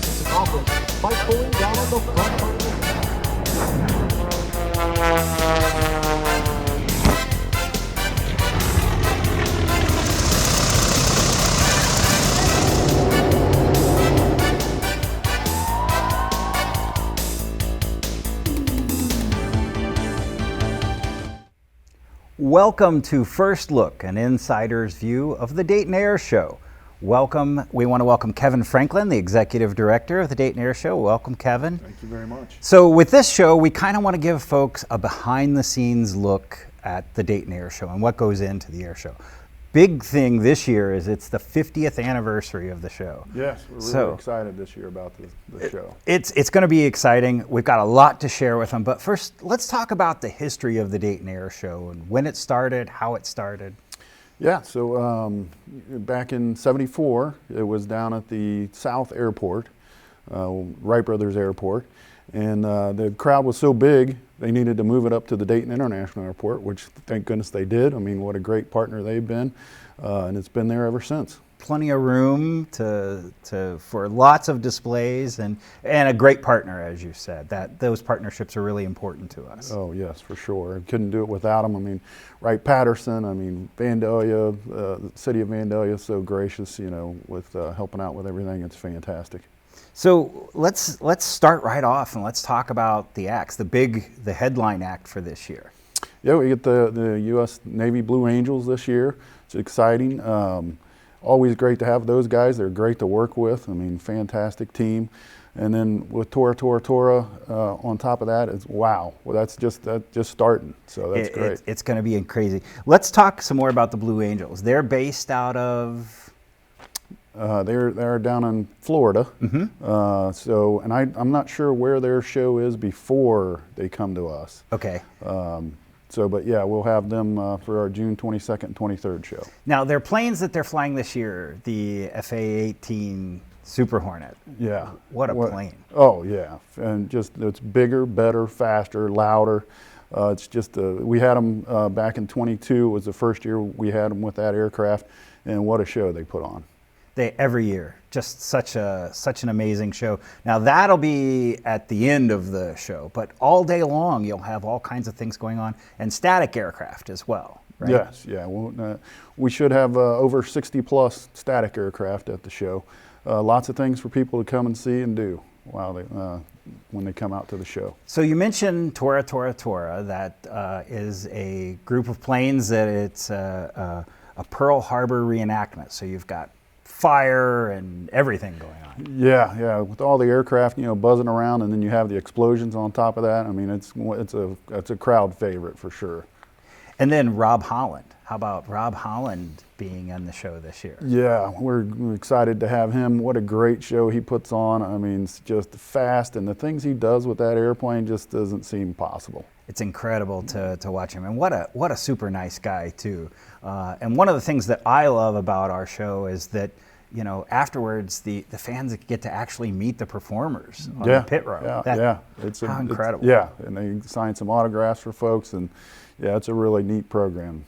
This is accomplished by pulling down on the front part of the Welcome to First Look, an insider's view of the Dayton Air Show. Welcome. We want to welcome Kevin Franklin, the executive director of the Dayton Air Show. Welcome, Kevin. Thank you very much. So with this show, we kind of want to give folks a behind-the-scenes look at the Dayton Air Show and what goes into the air show. Big thing this year is it's the 50th anniversary of the show. Yes, we're really excited this year about the show. It's going to be exciting. We've got a lot to share with them. But first, let's talk about the history of the Dayton Air Show and when it started, how it started. Yeah, so back in '74, it was down at the South Airport, Wright Brothers Airport. And the crowd was so big, they needed to move it up to the Dayton International Airport, which thank goodness they did. I mean, what a great partner they've been, and it's been there ever since. Plenty of room for lots of displays and a great partner, as you said. Those partnerships are really important to us. Oh yes, for sure. I couldn't do it without them. I mean, Wright-Patterson. I mean, Vandalia, the city of Vandalia is so gracious, you know, with helping out with everything. It's fantastic. So let's start right off and let's talk about the acts, the headline act for this year. Yeah, we get the U.S. Navy Blue Angels this year. It's exciting. Always great to have those guys. They're great to work with. I mean, fantastic team. And then with Tora on top of that, it's wow. Well, that's just starting. So that's great. It's going to be crazy. Let's talk some more about the Blue Angels. They're based out of. They're down in Florida. Mm-hmm. And I'm not sure where their show is before they come to us. Okay. But yeah, we'll have them for our June 22nd and 23rd show. Now, their planes that they're flying this year, the FA-18 Super Hornet. Yeah. What a plane. Oh, yeah. And just it's bigger, better, faster, louder. It's just, we had them back in 22. It was the first year we had them with that aircraft, and what a show they put on. Every year, just such an amazing show. Now that'll be at the end of the show, but all day long you'll have all kinds of things going on, and static aircraft as well, right? Yes, yeah. We should have over 60 plus static aircraft at the show. Lots of things for people to come and see and do when they come out to the show. So you mentioned Tora. That is a group of planes that it's a Pearl Harbor reenactment. So you've got fire and everything going on. Yeah, with all the aircraft, you know, buzzing around, and then you have the explosions on top of that. I mean, it's a crowd favorite for sure. And then Rob Holland. How about Rob Holland being on the show this year? Yeah, we're excited to have him. What a great show he puts on. I mean, it's just fast, and the things he does with that airplane just doesn't seem possible. It's incredible to watch him, and what a super nice guy too. And one of the things that I love about our show is that, you know, afterwards the fans get to actually meet the performers on the pit row. It's incredible. And they sign some autographs for folks, and yeah, it's a really neat program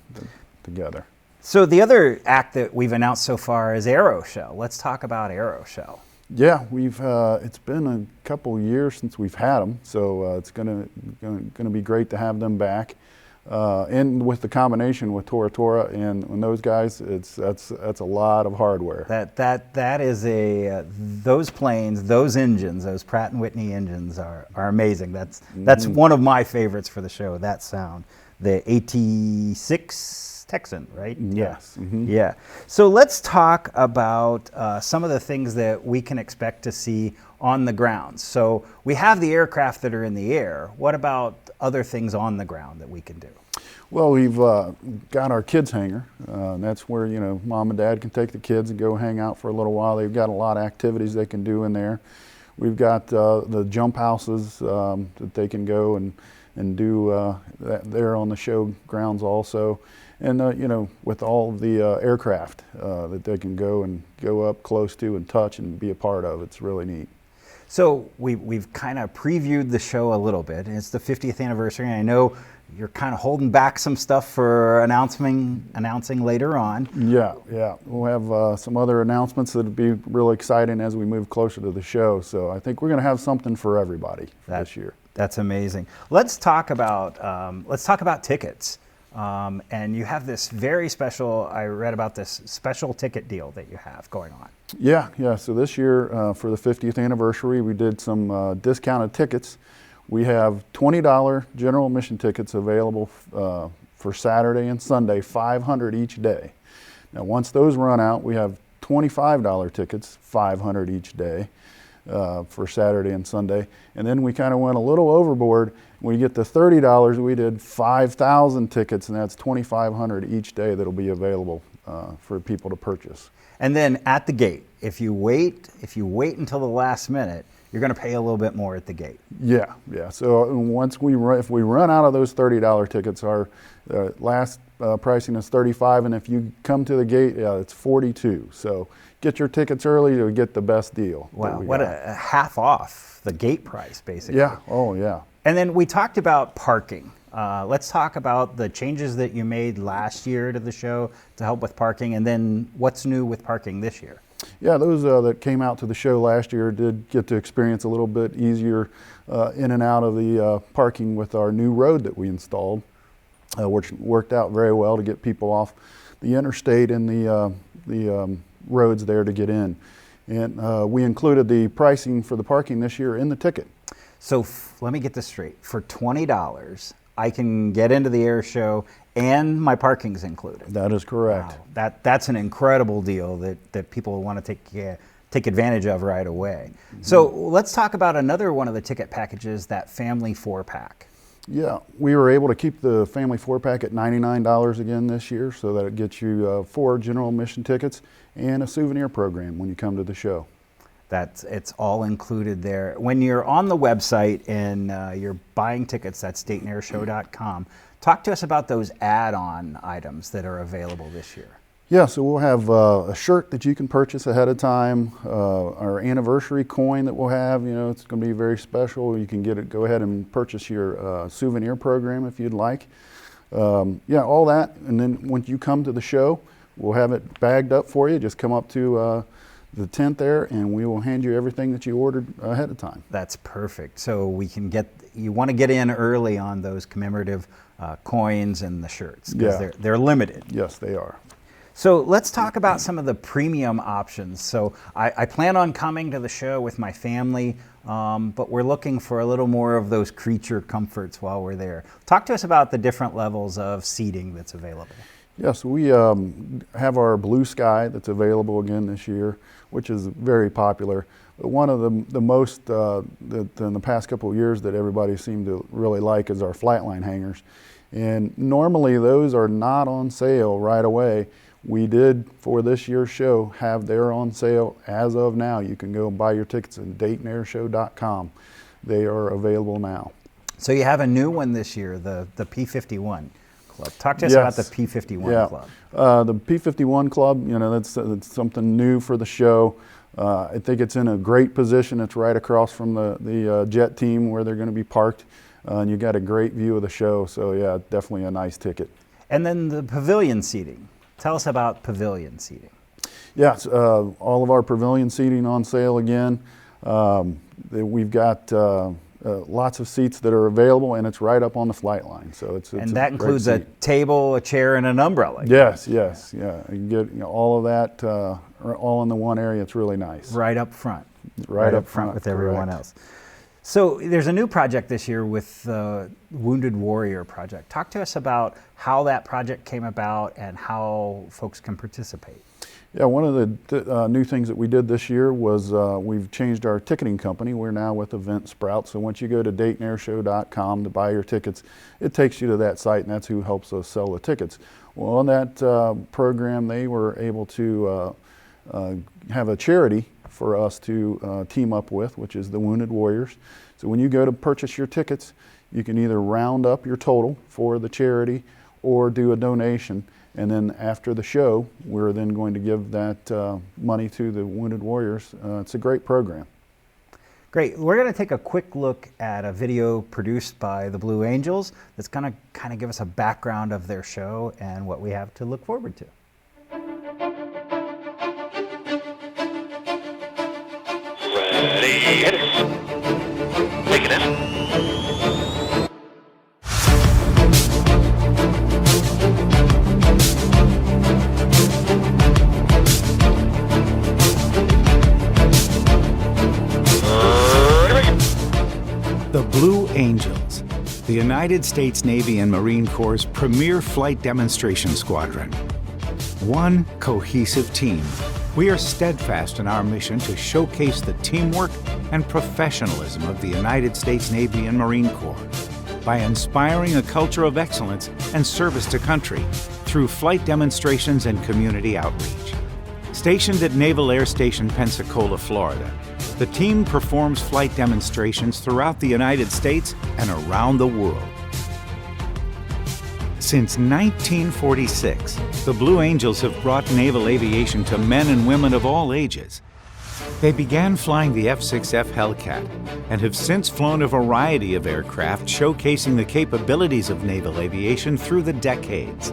together. So the other act that we've announced so far is Aeroshell. Let's talk about Aeroshell. Yeah, it's been a couple years since we've had them, so it's gonna be great to have them back. And with the combination with Tora and those guys, that's a lot of hardware. That is those planes, those engines, those Pratt & Whitney engines are amazing. That's one of my favorites for the show. That sound, the 86 Texan, right? Yes. Mm-hmm. Yeah. So let's talk about some of the things that we can expect to see on the ground. So we have the aircraft that are in the air. What about other things on the ground that we can do? Well, we've got our kids hangar. That's where, you know, mom and dad can take the kids and go hang out for a little while. They've got a lot of activities they can do in there. We've got the jump houses that they can go and do there on the show grounds also. And, you know, with all of the aircraft that they can go up close to and touch and be a part of. It's really neat. So we've kind of previewed the show a little bit. It's the 50th anniversary, and I know you're kind of holding back some stuff for announcing later on. Yeah. We'll have some other announcements that'll be really exciting as we move closer to the show. So I think we're going to have something for everybody this year. That's amazing. Let's talk about tickets. And you have this very special, I read about this special ticket deal that you have going on. Yeah. So this year, for the 50th anniversary, we did some discounted tickets. We have $20 general admission tickets available for Saturday and Sunday, 500 each day. Now, once those run out, we have $25 tickets, 500 each day for Saturday and Sunday. And then we kind of went a little overboard. When you get to $30, we did 5,000 tickets, and that's 2,500 each day that'll be available for people to purchase. And then at the gate, if you wait until the last minute, you're going to pay a little bit more at the gate. Yeah. So if we run out of those $30 tickets, our last pricing is $35, and if you come to the gate, it's $42. So get your tickets early to get the best deal. Wow, what a half off the gate price, basically. Yeah. Oh, yeah. And then we talked about parking. Let's talk about the changes that you made last year to the show to help with parking, and then what's new with parking this year. Yeah, those that came out to the show last year did get to experience a little bit easier in and out of the parking with our new road that we installed, which worked out very well to get people off the interstate and the roads there to get in. And we included the pricing for the parking this year in the ticket. So let me get this straight. For $20, I can get into the air show and my parking's included. That is correct. Wow. That's an incredible deal that people want to take advantage of right away. Mm-hmm. So let's talk about another one of the ticket packages, that family 4-pack. Yeah, we were able to keep the family 4-pack at $99 again this year, so that it gets you 4 general admission tickets and a souvenir program when you come to the show. It's all included there. When you're on the website and you're buying tickets, that's DaytonAirShow.com. Talk to us about those add-on items that are available this year. Yeah, so we'll have a shirt that you can purchase ahead of time, our anniversary coin that we'll have, it's going to be very special. You can go ahead and purchase your souvenir program if you'd like. All that, and then when you come to the show, we'll have it bagged up for you. Just come up to the tent there, and we will hand you everything that you ordered ahead of time. That's perfect. So you want to get in early on those commemorative coins and the shirts, because they're limited. Yes, they are. So let's talk about some of the premium options. So I plan on coming to the show with my family, but we're looking for a little more of those creature comforts while we're there. Talk to us about the different levels of seating that's available. Yes, we have our Blue Sky that's available again this year, which is very popular. One of the most that in the past couple of years that everybody seemed to really like is our flatline hangers. And normally those are not on sale right away. We did, for this year's show, have their on sale as of now. You can go and buy your tickets at DaytonAirShow.com. They are available now. So you have a new one this year, the P51 Club. Talk to us about the P51 Club. The P51 Club, that's something new for the show. I think it's in a great position. It's right across from the jet team where they're going to be parked. And you got a great view of the show. So yeah, definitely a nice ticket. And then the pavilion seating. Tell us about pavilion seating. Yes, all of our pavilion seating on sale again. We've got lots of seats that are available, and it's right up on the flight line. So it's and that includes a table, a chair, and an umbrella. Yes. Yeah. You can get all of that all in the one area. It's really nice. Right up front. Right up front with everyone else. So there's a new project this year with the Wounded Warrior Project. Talk to us about how that project came about and how folks can participate. Yeah, one of the new things that we did this year was we've changed our ticketing company. We're now with Event Sprout. So once you go to DaytonAirShow.com to buy your tickets, it takes you to that site, and that's who helps us sell the tickets. Well, on that program, they were able to have a charity for us to team up with, which is the Wounded Warriors. So when you go to purchase your tickets, you can either round up your total for the charity or do a donation. And then after the show, we're then going to give that money to the Wounded Warriors. It's a great program. Great. We're going to take a quick look at a video produced by the Blue Angels that's going to kind of give us a background of their show and what we have to look forward to. Ready, hit it. Take it in. The Blue Angels, the United States Navy and Marine Corps' premier flight demonstration squadron. One cohesive team. We are steadfast in our mission to showcase the teamwork and professionalism of the United States Navy and Marine Corps by inspiring a culture of excellence and service to country through flight demonstrations and community outreach. Stationed at Naval Air Station Pensacola, Florida, the team performs flight demonstrations throughout the United States and around the world. Since 1946, the Blue Angels have brought naval aviation to men and women of all ages. They began flying the F-6F Hellcat and have since flown a variety of aircraft showcasing the capabilities of naval aviation through the decades.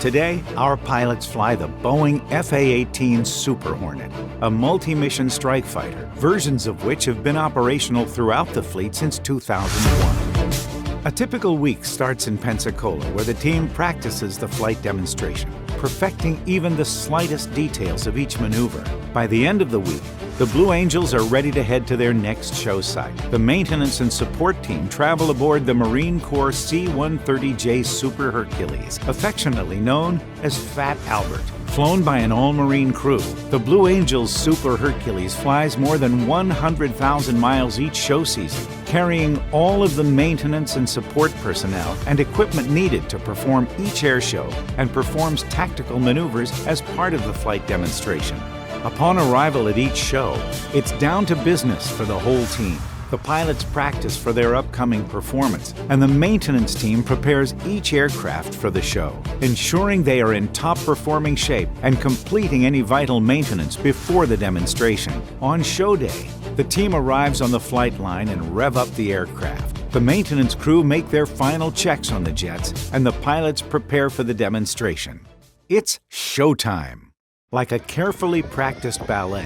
Today, our pilots fly the Boeing FA-18 Super Hornet, a multi-mission strike fighter, versions of which have been operational throughout the fleet since 2001. A typical week starts in Pensacola, where the team practices the flight demonstration, perfecting even the slightest details of each maneuver. By the end of the week, the Blue Angels are ready to head to their next show site. The maintenance and support team travel aboard the Marine Corps C-130J Super Hercules, affectionately known as Fat Albert. Flown by an all-Marine crew, the Blue Angels Super Hercules flies more than 100,000 miles each show season, carrying all of the maintenance and support personnel and equipment needed to perform each air show, and performs tactical maneuvers as part of the flight demonstration. Upon arrival at each show, it's down to business for the whole team. The pilots practice for their upcoming performance, and the maintenance team prepares each aircraft for the show, ensuring they are in top-performing shape and completing any vital maintenance before the demonstration. On show day, the team arrives on the flight line and rev up the aircraft. The maintenance crew make their final checks on the jets, and the pilots prepare for the demonstration. It's showtime. Like a carefully practiced ballet,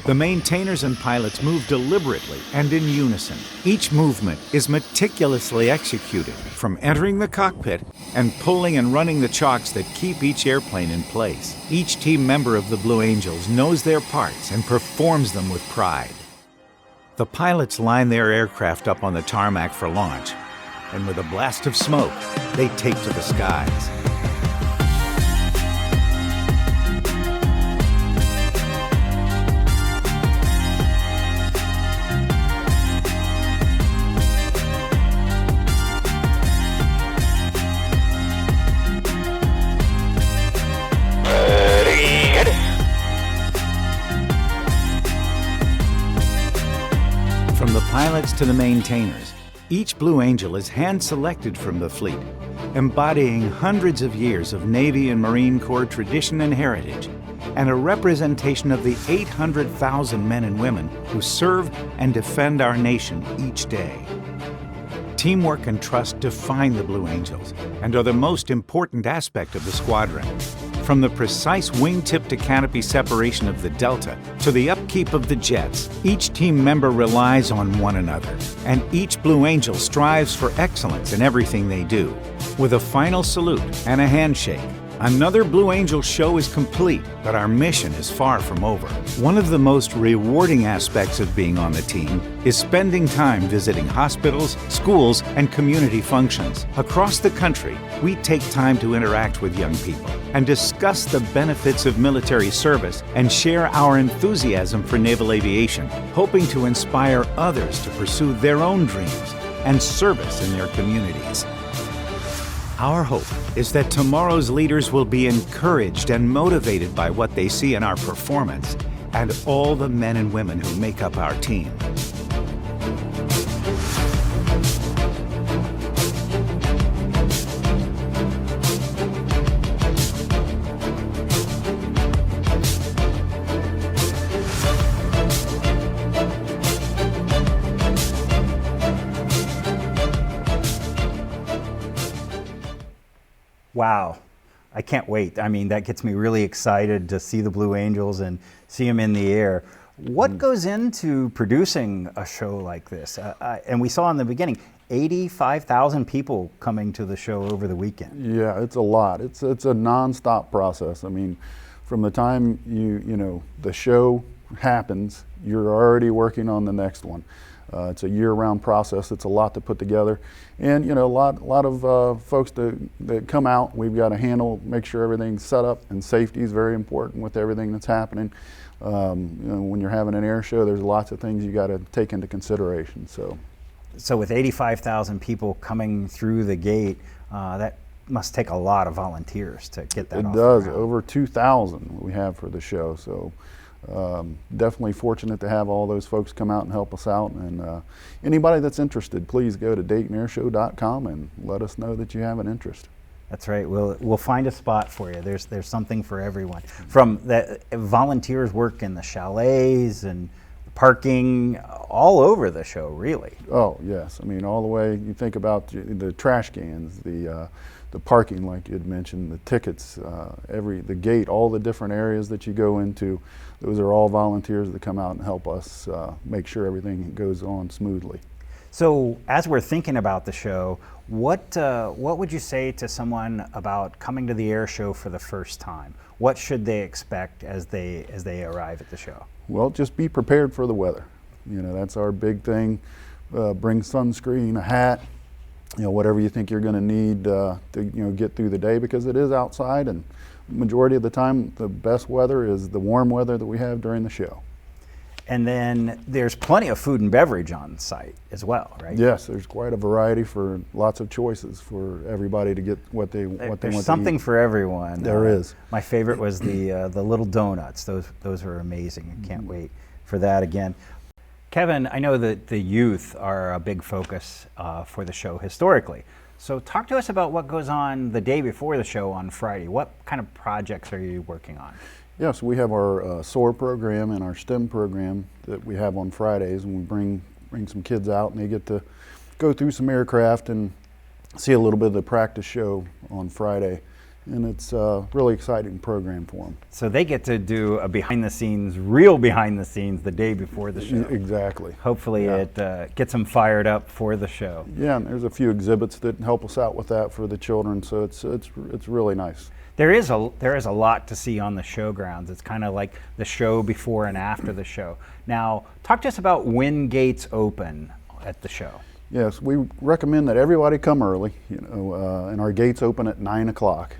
the maintainers and pilots move deliberately and in unison. Each movement is meticulously executed, from entering the cockpit and pulling and running the chocks that keep each airplane in place. Each team member of the Blue Angels knows their parts and performs them with pride. The pilots line their aircraft up on the tarmac for launch, and with a blast of smoke, they take to the skies. From the pilots to the maintainers, each Blue Angel is hand-selected from the fleet, embodying hundreds of years of Navy and Marine Corps tradition and heritage, and a representation of the 800,000 men and women who serve and defend our nation each day. Teamwork and trust define the Blue Angels and are the most important aspect of the squadron. From the precise wingtip to canopy separation of the Delta to the upkeep of the jets, each team member relies on one another, and each Blue Angel strives for excellence in everything they do. With a final salute and a handshake, another Blue Angel show is complete, but our mission is far from over. One of the most rewarding aspects of being on the team is spending time visiting hospitals, schools, and community functions. Across the country, we take time to interact with young people and discuss the benefits of military service and share our enthusiasm for naval aviation, hoping to inspire others to pursue their own dreams and service in their communities. Our hope is that tomorrow's leaders will be encouraged and motivated by what they see in our performance and all the men and women who make up our team. Wow. I can't wait. I mean, that gets me really excited to see the Blue Angels and see them in the air. What goes into producing a show like this? And we saw in the beginning, 85,000 people coming to the show over the weekend. Yeah, it's a lot. It's a nonstop process. I mean, from the time the show happens, you're already working on the next one. It's a year-round process. It's a lot to put together, and a lot of folks that come out. We've got to make sure everything's set up, and safety is very important with everything that's happening. When you're having an air show, there's lots of things you got to take into consideration. So with 85,000 people coming through the gate, that must take a lot of volunteers to get that. It does. Over 2,000 we have for the show. So. Definitely fortunate to have all those folks come out and help us out, and anybody that's interested, please go to DaytonAirShow.com and let us know that you have an interest. That's right. We'll find a spot for you. There's something for everyone. From that, volunteers work in the chalets and parking all over the show, really. Oh yes, I mean all the way. You think about the trash cans, the parking, like you had mentioned, the tickets, the gate, all the different areas that you go into. Those are all volunteers that come out and help us make sure everything goes on smoothly. So, as we're thinking about the show, what would you say to someone about coming to the air show for the first time? What should they expect as they arrive at the show? Well, just be prepared for the weather. That's our big thing. Bring sunscreen, a hat, whatever you think you're going to need to get through the day, because it is outside, and majority of the time the best weather is the warm weather that we have during the show. And then there's plenty of food and beverage on site as well, right? Yes, there's quite a variety, for lots of choices for everybody to get what they want to eat. There's something for everyone. There is. My favorite was the little donuts. Those are amazing. I can't wait for that again. Kevin, I know that the youth are a big focus for the show historically. So talk to us about what goes on the day before the show on Friday. What kind of projects are you working on? Yes, we have our SOAR program and our STEM program that we have on Fridays, and we bring some kids out, and they get to go through some aircraft and see a little bit of the practice show on Friday. And it's a really exciting program for them. So they get to do a real behind the scenes the day before the show. Exactly. Hopefully it gets them fired up for the show. Yeah, and there's a few exhibits that help us out with that for the children, so it's really nice. There is a lot to see on the showgrounds. It's kind of like the show before and after the show. Now, talk to us about when gates open at the show. Yes, we recommend that everybody come early, and our gates open at 9 o'clock.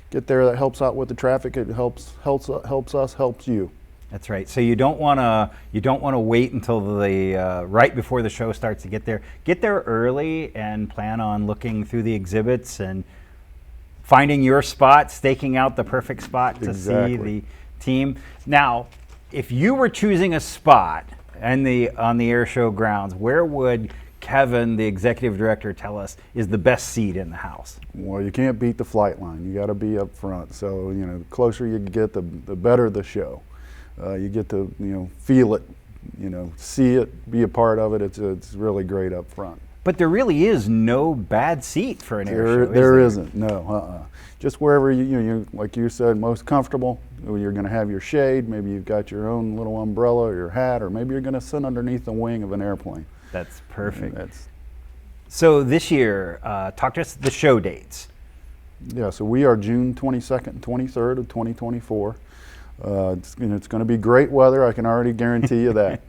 Get there. That helps out with the traffic. It helps us, helps you. That's right. So you don't want to wait until the right before the show starts to get there. Get there early and plan on looking through the exhibits and finding your spot, staking out the perfect spot to see the team. Now, if you were choosing a spot on the air show grounds, where would Kevin, the executive director, tell us is the best seat in the house? Well, you can't beat the flight line. You got to be up front. So the closer you get, the better the show. You get to feel it, see it, be a part of it. It's really great up front. But there really is no bad seat for an air show. There isn't. No. Just wherever you like you said, most comfortable. You're going to have your shade. Maybe you've got your own little umbrella or your hat, or maybe you're going to sit underneath the wing of an airplane. That's perfect. So this year, talk to us the show dates. Yeah, so we are June 22nd and 23rd of 2024. It's going to be great weather. I can already guarantee you that.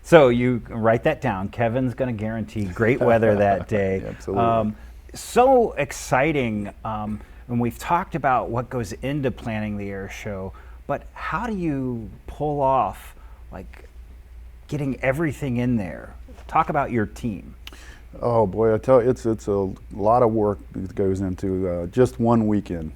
So you write that down. Kevin's going to guarantee great weather that day. Absolutely. So exciting. And we've talked about what goes into planning the air show, but how do you pull off getting everything in there? Talk about your team. Oh boy, I tell you, it's a lot of work that goes into just one weekend,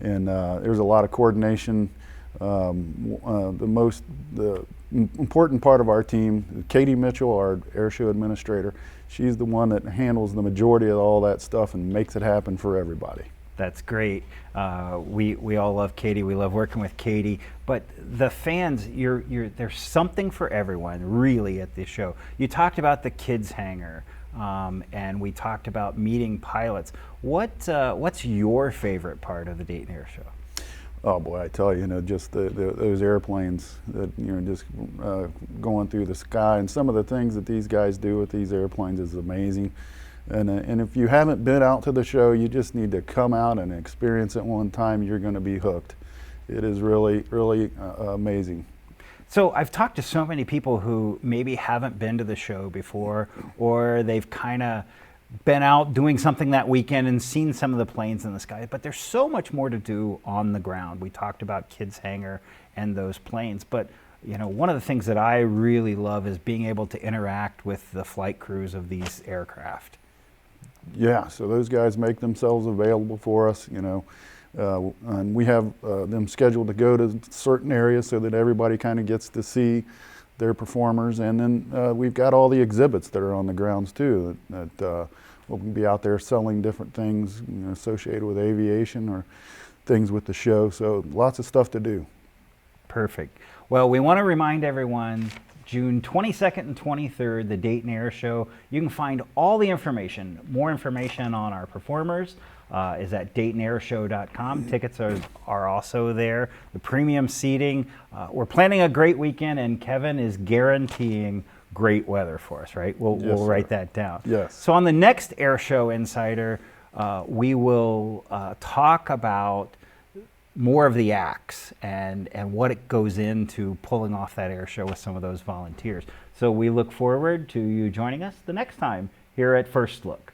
and there's a lot of coordination. The important part of our team, Katie Mitchell, our air show administrator, she's the one that handles the majority of all that stuff and makes it happen for everybody. That's great. We all love Katie. We love working with Katie. But the fans, there's something for everyone really at this show. You talked about the kids hangar. and we talked about meeting pilots. What's your favorite part of the Dayton Air Show? Oh boy, I tell you, just those airplanes that, just going through the sky, and some of the things that these guys do with these airplanes is amazing. And if you haven't been out to the show, you just need to come out and experience it one time. You're going to be hooked. It is really, really amazing. So I've talked to so many people who maybe haven't been to the show before, or they've kind of been out doing something that weekend and seen some of the planes in the sky, but there's so much more to do on the ground. We talked about Kids Hangar and those planes, but one of the things that I really love is being able to interact with the flight crews of these aircraft. Yeah, so those guys make themselves available for us, and we have them scheduled to go to certain areas so that everybody kind of gets to see their performers. And then we've got all the exhibits that are on the grounds too, that we'll be out there selling different things associated with aviation or things with the show. So lots of stuff to do. Perfect. Well, we want to remind everyone, June 22nd and 23rd, the Dayton Air Show. You can find all the information, more information on our performers is at DaytonAirShow.com. Tickets are also there. The premium seating. We're planning a great weekend, and Kevin is guaranteeing great weather for us, right? We'll write that down. Yes. So on the next Air Show Insider, we will talk about more of the acts and what it goes into pulling off that air show with some of those volunteers. So we look forward to you joining us the next time here at First Look.